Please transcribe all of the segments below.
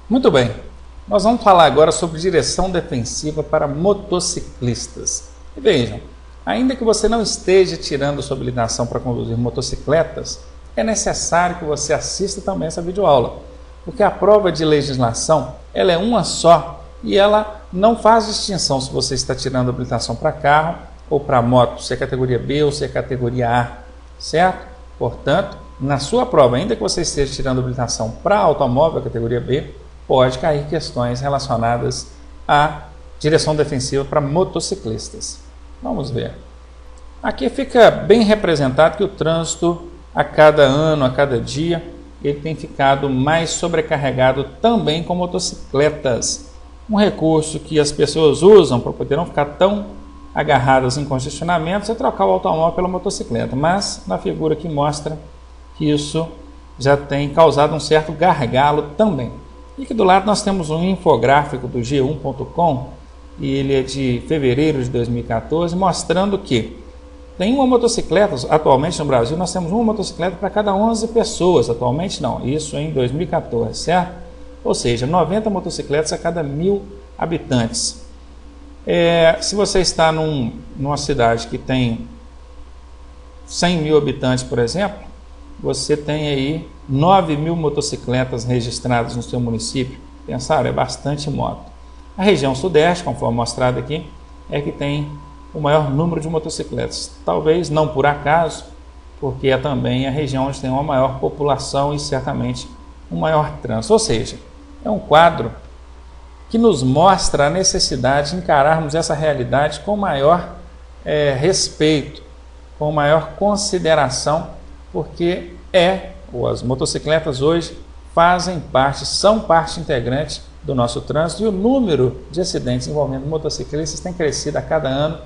Muito bem, nós vamos falar agora sobre direção defensiva para motociclistas. E vejam, ainda que você não esteja tirando sua habilitação para conduzir motocicletas, é necessário que você assista também essa videoaula, porque a prova de legislação ela é uma só e ela não faz distinção se você está tirando habilitação para carro ou para moto, se é categoria B ou se é categoria A, certo? Portanto, na sua prova, ainda que você esteja tirando habilitação para automóvel, categoria B, pode cair questões relacionadas à direção defensiva para motociclistas. Vamos ver. Aqui fica bem representado que o trânsito, a cada ano, a cada dia, ele tem ficado mais sobrecarregado também com motocicletas. Um recurso que as pessoas usam para poder não ficar tão agarradas em congestionamentos é trocar o automóvel pela motocicleta, mas na figura que mostra que isso já tem causado um certo gargalo também. E aqui do lado nós temos um infográfico do G1.com, e ele é de fevereiro de 2014, mostrando que tem uma motocicleta, atualmente no Brasil nós temos uma motocicleta para cada 11 pessoas, atualmente não, isso em 2014, certo? Ou seja, 90 motocicletas a cada 1.000 habitantes. Se você está numa cidade que tem 100.000 habitantes, por exemplo, você tem aí 9.000 motocicletas registradas no seu município. Pensaram, é bastante moto. A região sudeste, conforme mostrado aqui, é que tem o maior número de motocicletas. Talvez não por acaso, porque é também a região onde tem uma maior população e certamente um maior trânsito. Ou seja, é um quadro que nos mostra a necessidade de encararmos essa realidade com maior respeito, com maior consideração, porque as motocicletas hoje são parte integrante do nosso trânsito, e o número de acidentes envolvendo motociclistas tem crescido a cada ano,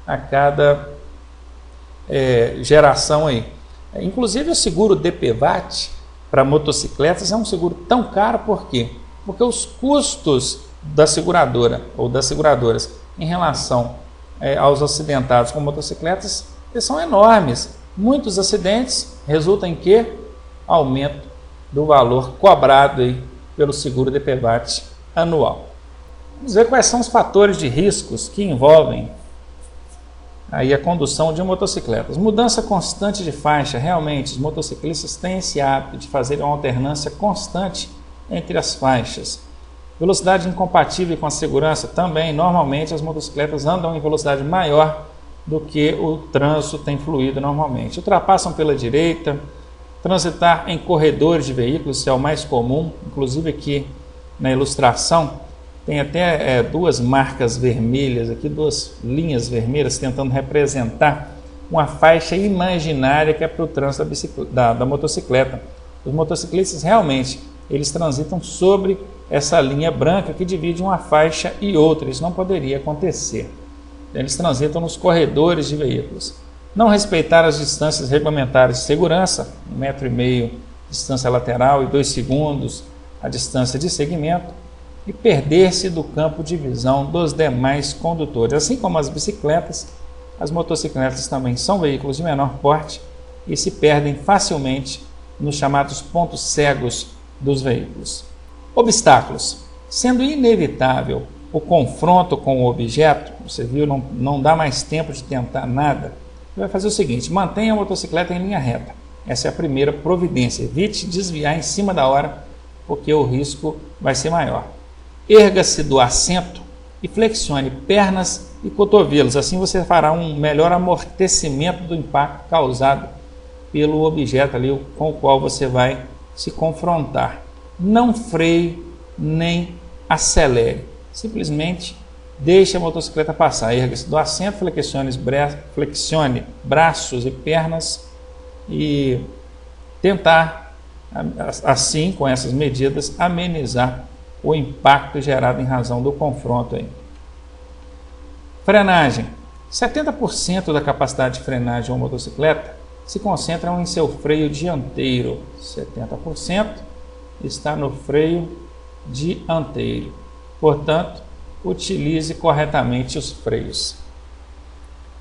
a cada geração aí. Inclusive o seguro DPVAT para motocicletas é um seguro tão caro, por quê? Porque os custos da seguradora ou das seguradoras em relação aos acidentados com motocicletas, eles são enormes. Muitos acidentes resultam em que? Aumento do valor cobrado aí pelo seguro DPVAT anual. Vamos ver quais são os fatores de riscos que envolvem aí a condução de motocicletas. Mudança constante de faixa. Realmente, os motociclistas têm esse hábito de fazer uma alternância constante entre as faixas. Velocidade incompatível com a segurança também. Normalmente, as motocicletas andam em velocidade maior do que o trânsito tem fluído normalmente. Ultrapassam pela direita, transitar em corredores de veículos, isso é o mais comum. Inclusive aqui na ilustração tem até duas marcas vermelhas, aqui duas linhas vermelhas tentando representar uma faixa imaginária que é para o trânsito da motocicleta. Os motociclistas realmente eles transitam sobre essa linha branca que divide uma faixa e outra. Isso não poderia acontecer. Eles transitam nos corredores de veículos. Não respeitar as distâncias regulamentares de segurança, 1,5 metro distância lateral e 2 segundos a distância de segmento, e perder-se do campo de visão dos demais condutores. Assim como as bicicletas, as motocicletas também são veículos de menor porte e se perdem facilmente nos chamados pontos cegos dos veículos. Obstáculos. Sendo inevitável o confronto com o objeto, você viu, não dá mais tempo de tentar nada, você vai fazer o seguinte: mantenha a motocicleta em linha reta. Essa é a primeira providência. Evite desviar em cima da hora, porque o risco vai ser maior. Erga-se do assento e flexione pernas e cotovelos. Assim você fará um melhor amortecimento do impacto causado pelo objeto ali com o qual você vai se confrontar. Não freie nem acelere. Simplesmente deixe a motocicleta passar. Erga-se do assento, flexione braços e pernas e tentar, assim, com essas medidas, amenizar o impacto gerado em razão do confronto aí. Frenagem. 70% da capacidade de frenagem de uma motocicleta se concentram em seu freio dianteiro. 70% está no freio dianteiro. Portanto, utilize corretamente os freios.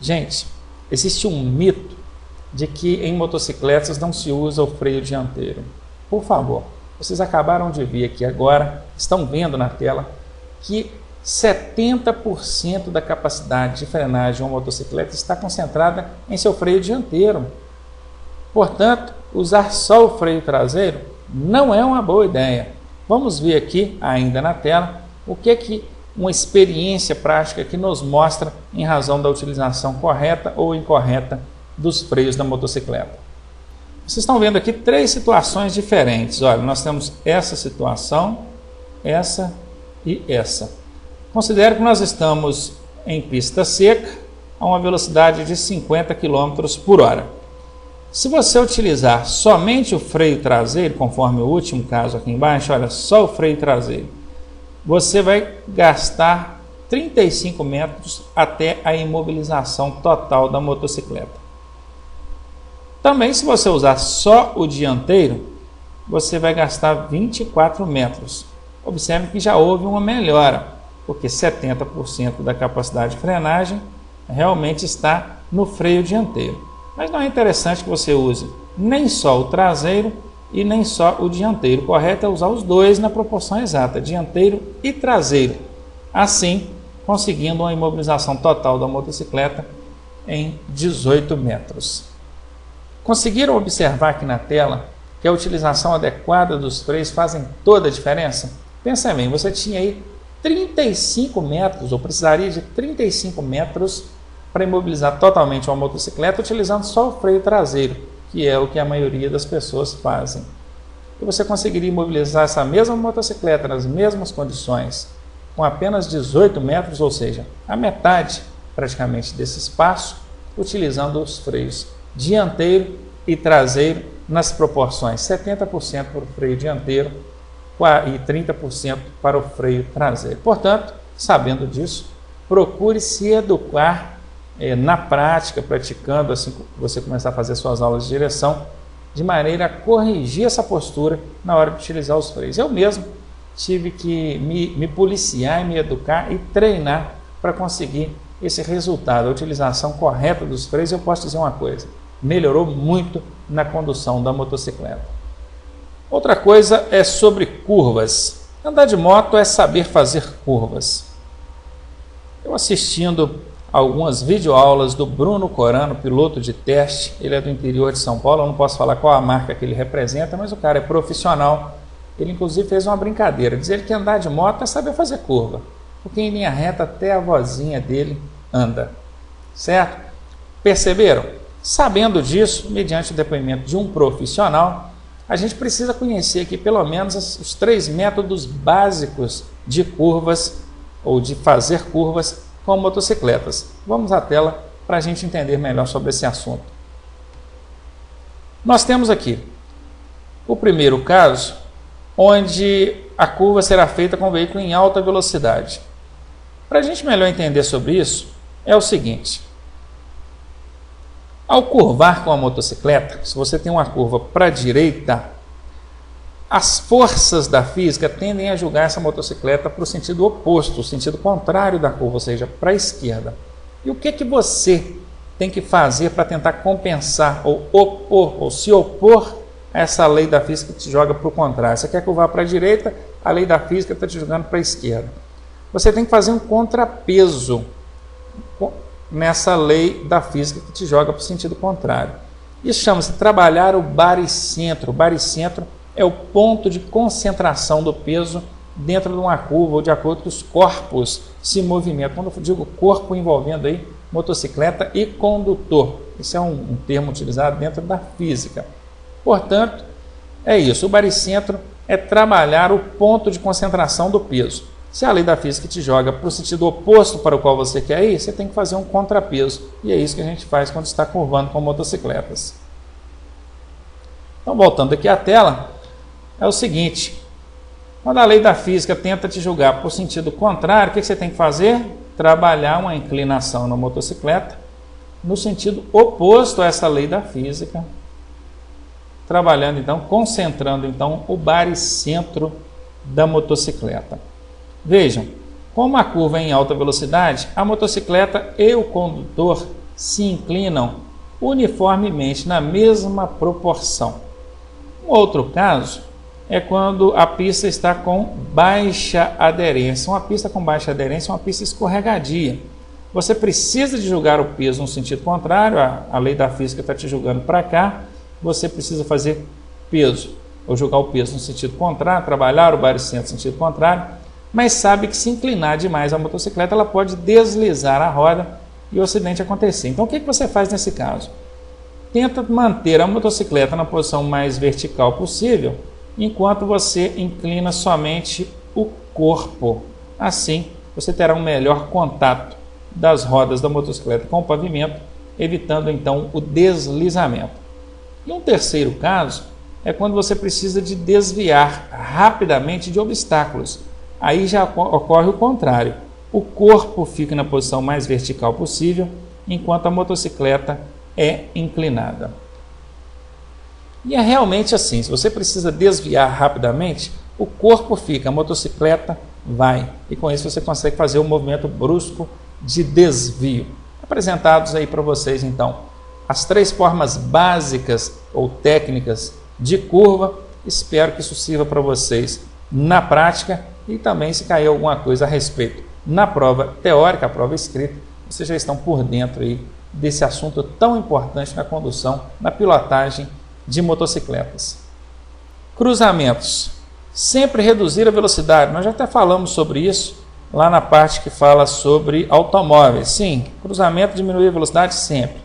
Gente, existe um mito de que em motocicletas não se usa o freio dianteiro. Por favor, vocês acabaram de ver aqui agora, estão vendo na tela, que 70% da capacidade de frenagem de uma motocicleta está concentrada em seu freio dianteiro. Portanto, usar só o freio traseiro não é uma boa ideia. Vamos ver aqui, ainda na tela, o que uma experiência prática que nos mostra em razão da utilização correta ou incorreta dos freios da motocicleta. Vocês estão vendo aqui 3 situações diferentes. Olha, nós temos essa situação, essa e essa. Considere que nós estamos em pista seca a uma velocidade de 50 km por hora. Se você utilizar somente o freio traseiro, conforme o último caso aqui embaixo, olha, só o freio traseiro, você vai gastar 35 metros até a imobilização total da motocicleta. Também, se você usar só o dianteiro, você vai gastar 24 metros. Observe que já houve uma melhora, porque 70% da capacidade de frenagem realmente está no freio dianteiro. Mas não é interessante que você use nem só o traseiro e nem só o dianteiro. O correto é usar os dois na proporção exata, dianteiro e traseiro. Assim, conseguindo uma imobilização total da motocicleta em 18 metros. Conseguiram observar aqui na tela que a utilização adequada dos freios fazem toda a diferença? Pensa bem, você tinha aí 35 metros, ou precisaria de 35 metros para imobilizar totalmente uma motocicleta utilizando só o freio traseiro, que é o que a maioria das pessoas fazem. E você conseguiria imobilizar essa mesma motocicleta nas mesmas condições com apenas 18 metros, ou seja, a metade praticamente desse espaço, utilizando os freios dianteiro e traseiro nas proporções 70% para o freio dianteiro e 30% para o freio traseiro. Portanto, sabendo disso, procure se educar na prática, praticando assim que você começar a fazer suas aulas de direção, de maneira a corrigir essa postura na hora de utilizar os freios. Eu mesmo tive que me policiar e me educar e treinar para conseguir esse resultado, a utilização correta dos freios. Eu posso dizer uma coisa, melhorou muito na condução da motocicleta. Outra coisa é sobre curvas. Andar de moto é saber fazer curvas. Eu assistindo algumas videoaulas do Bruno Corano, piloto de teste, ele é do interior de São Paulo, eu não posso falar qual a marca que ele representa, mas o cara é profissional. Ele inclusive fez uma brincadeira, dizer que andar de moto é saber fazer curva, porque em linha reta até a vozinha dele anda, certo? Perceberam? Sabendo disso, mediante o depoimento de um profissional, a gente precisa conhecer aqui pelo menos os 3 métodos básicos de curvas ou de fazer curvas com motocicletas. Vamos à tela para a gente entender melhor sobre esse assunto. Nós temos aqui o primeiro caso, onde a curva será feita com o veículo em alta velocidade. Para a gente melhor entender sobre isso, é o seguinte: ao curvar com a motocicleta, se você tem uma curva para a direita, as forças da física tendem a jogar essa motocicleta para o sentido oposto, o sentido contrário da curva, ou seja, para a esquerda. E o que você tem que fazer para tentar compensar ou opor, ou se opor a essa lei da física que te joga para o contrário? Você quer curvar para a direita, a lei da física está te jogando para a esquerda. Você tem que fazer um contrapeso nessa lei da física que te joga para o sentido contrário. Isso chama-se trabalhar o baricentro. O baricentro é o ponto de concentração do peso dentro de uma curva, ou de acordo com os corpos se movimentam. Quando eu digo corpo, envolvendo aí motocicleta e condutor. Isso é um termo utilizado dentro da física. Portanto, é isso. O baricentro é trabalhar o ponto de concentração do peso. Se a lei da física te joga para o sentido oposto para o qual você quer ir, você tem que fazer um contrapeso. E é isso que a gente faz quando está curvando com motocicletas. Então, voltando aqui à tela, é o seguinte: quando a lei da física tenta te julgar por sentido contrário, o que você tem que fazer? Trabalhar uma inclinação na motocicleta no sentido oposto a essa lei da física, trabalhando então, concentrando então o baricentro da motocicleta. Vejam, como a curva é em alta velocidade, a motocicleta e o condutor se inclinam uniformemente na mesma proporção. Um outro caso é quando a pista está com baixa aderência. Uma pista com baixa aderência é uma pista escorregadia. Você precisa de jogar o peso no sentido contrário, a lei da física está te jogando para cá, você precisa fazer peso, ou jogar o peso no sentido contrário, trabalhar o baricentro no sentido contrário, mas sabe que se inclinar demais a motocicleta, ela pode deslizar a roda e o acidente acontecer. Então o que você faz nesse caso? Tenta manter a motocicleta na posição mais vertical possível, enquanto você inclina somente o corpo. Assim, você terá um melhor contato das rodas da motocicleta com o pavimento, evitando então o deslizamento. E um terceiro caso é quando você precisa de desviar rapidamente de obstáculos. Aí já ocorre o contrário. O corpo fica na posição mais vertical possível, enquanto a motocicleta é inclinada. E é realmente assim, se você precisa desviar rapidamente, o corpo fica, a motocicleta vai. E com isso você consegue fazer um movimento brusco de desvio. Apresentados aí para vocês então as 3 formas básicas ou técnicas de curva. Espero que isso sirva para vocês na prática e também se cair alguma coisa a respeito na prova teórica, a prova escrita, vocês já estão por dentro aí desse assunto tão importante na condução, na pilotagem de motocicletas. Cruzamentos. Sempre reduzir a velocidade. Nós já até falamos sobre isso lá na parte que fala sobre automóveis. Sim, cruzamento, diminuir a velocidade sempre.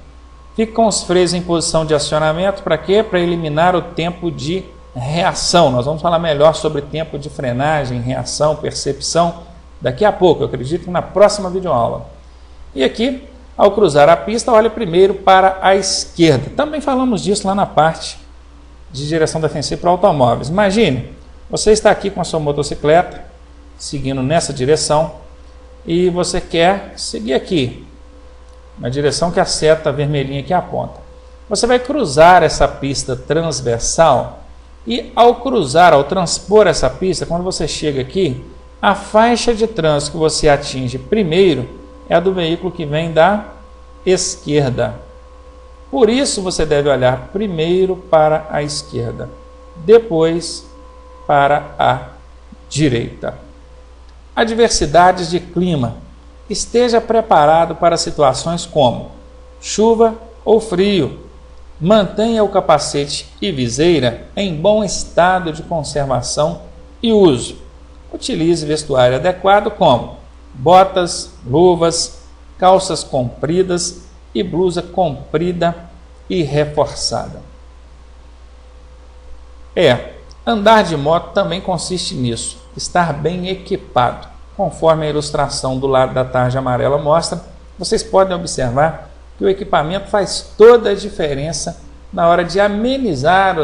Fique com os freios em posição de acionamento. Para quê? Para eliminar o tempo de reação. Nós vamos falar melhor sobre tempo de frenagem, reação, percepção daqui a pouco. Eu acredito que na próxima videoaula. E aqui, ao cruzar a pista, olhe primeiro para a esquerda. Também falamos disso lá na parte de direção defensiva para automóveis. Imagine, você está aqui com a sua motocicleta, seguindo nessa direção, e você quer seguir aqui, na direção que a seta vermelhinha aqui aponta. Você vai cruzar essa pista transversal e ao cruzar, ao transpor essa pista, quando você chega aqui, a faixa de trânsito que você atinge primeiro é a do veículo que vem da esquerda. Por isso você deve olhar primeiro para a esquerda, depois para a direita. Adversidades de clima. Esteja preparado para situações como chuva ou frio. Mantenha o capacete e viseira em bom estado de conservação e uso. Utilize vestuário adequado como botas, luvas, calças compridas e blusa comprida e reforçada. Andar de moto também consiste nisso, estar bem equipado. Conforme a ilustração do lado da tarja amarela mostra, vocês podem observar que o equipamento faz toda a diferença na hora de amenizar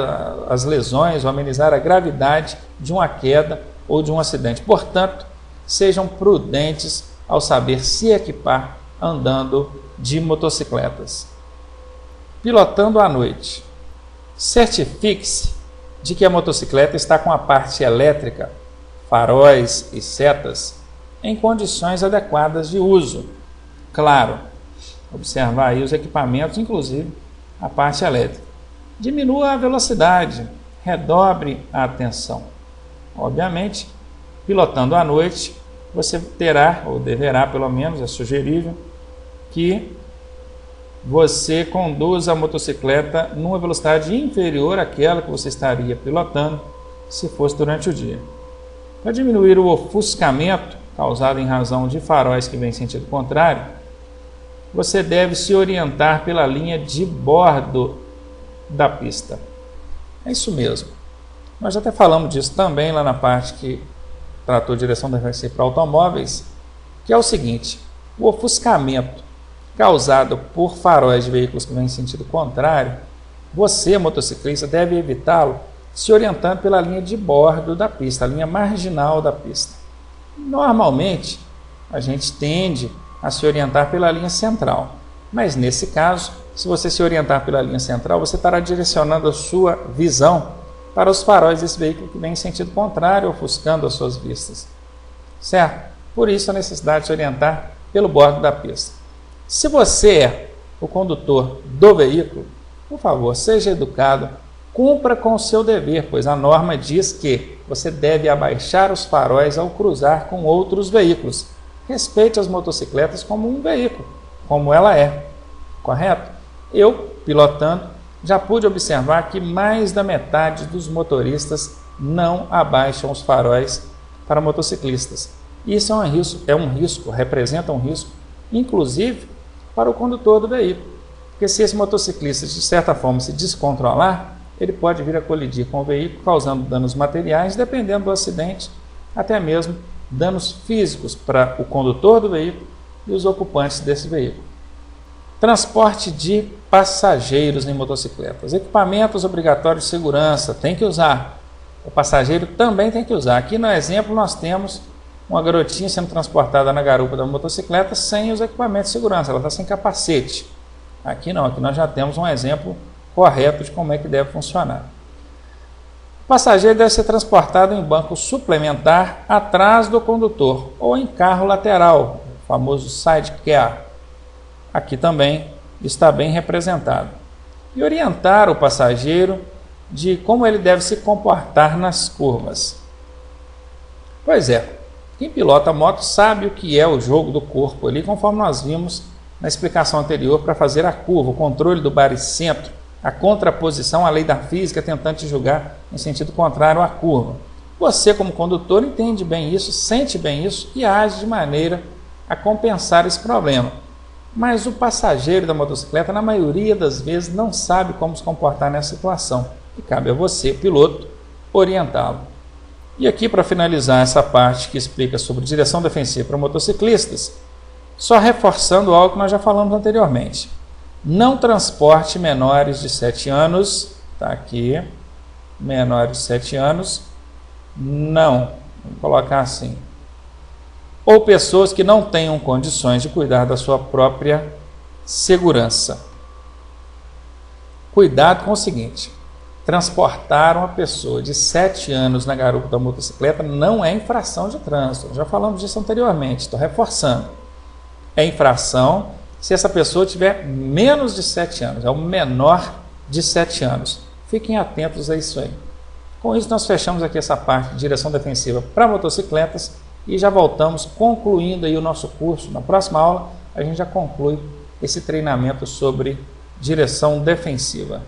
as lesões ou amenizar a gravidade de uma queda ou de um acidente. Portanto, sejam prudentes ao saber se equipar andando de motocicletas. Pilotando à noite. Certifique-se de que a motocicleta está com a parte elétrica, faróis e setas em condições adequadas de uso. Claro, observar aí os equipamentos, inclusive a parte elétrica. Diminua a velocidade, redobre a atenção. Obviamente, pilotando à noite, você terá, ou deverá pelo menos, é sugerível, que você conduza a motocicleta numa velocidade inferior àquela que você estaria pilotando se fosse durante o dia. Para diminuir o ofuscamento causado em razão de faróis que vêm em sentido contrário, você deve se orientar pela linha de bordo da pista. É isso mesmo. Nós já até falamos disso também lá na parte que tratou de direção defensiva para automóveis, que é o seguinte: o ofuscamento causado por faróis de veículos que vêm em sentido contrário, você, motociclista, deve evitá-lo se orientando pela linha de bordo da pista, a linha marginal da pista. Normalmente, a gente tende a se orientar pela linha central, mas nesse caso, se você se orientar pela linha central, você estará direcionando a sua visão para os faróis desse veículo que vem em sentido contrário, ofuscando as suas vistas. Certo? Por isso a necessidade de se orientar pelo bordo da pista. Se você o condutor do veículo, por favor, seja educado, cumpra com o seu dever, pois a norma diz que você deve abaixar os faróis ao cruzar com outros veículos. Respeite as motocicletas como um veículo, como ela é, correto? Eu, pilotando, já pude observar que mais da metade dos motoristas não abaixam os faróis para motociclistas. Isso representa um risco, inclusive, para o condutor do veículo. Porque se esse motociclista, de certa forma, se descontrolar, ele pode vir a colidir com o veículo, causando danos materiais, dependendo do acidente, até mesmo danos físicos para o condutor do veículo e os ocupantes desse veículo. Transporte de passageiros em motocicletas. Equipamentos obrigatórios de segurança, tem que usar. O passageiro também tem que usar. Aqui no exemplo nós temos uma garotinha sendo transportada na garupa da motocicleta sem os equipamentos de segurança, ela está sem capacete. Aqui não, aqui nós já temos um exemplo correto de como é que deve funcionar. O passageiro deve ser transportado em banco suplementar atrás do condutor ou em carro lateral, o famoso sidecar. Aqui também está bem representado. E orientar o passageiro de como ele deve se comportar nas curvas. Pois é, quem pilota moto sabe o que é o jogo do corpo ali, conforme nós vimos na explicação anterior, para fazer a curva, o controle do baricentro, a contraposição à lei da física, tentando te julgar em sentido contrário à curva. Você, como condutor, entende bem isso, sente bem isso e age de maneira a compensar esse problema. Mas o passageiro da motocicleta, na maioria das vezes, não sabe como se comportar nessa situação. E cabe a você, piloto, orientá-lo. E aqui, para finalizar essa parte que explica sobre direção defensiva para motociclistas, só reforçando algo que nós já falamos anteriormente. Não transporte menores de 7 anos, está aqui, menores de 7 anos, não, vou colocar assim, ou pessoas que não tenham condições de cuidar da sua própria segurança. Cuidado com o seguinte, transportar uma pessoa de 7 anos na garupa da motocicleta não é infração de trânsito, já falamos disso anteriormente, estou reforçando. É infração se essa pessoa tiver menos de 7 anos, é o menor de 7 anos. Fiquem atentos a isso aí. Com isso nós fechamos aqui essa parte de direção defensiva para motocicletas e já voltamos concluindo aí o nosso curso. Na próxima aula a gente já conclui esse treinamento sobre direção defensiva.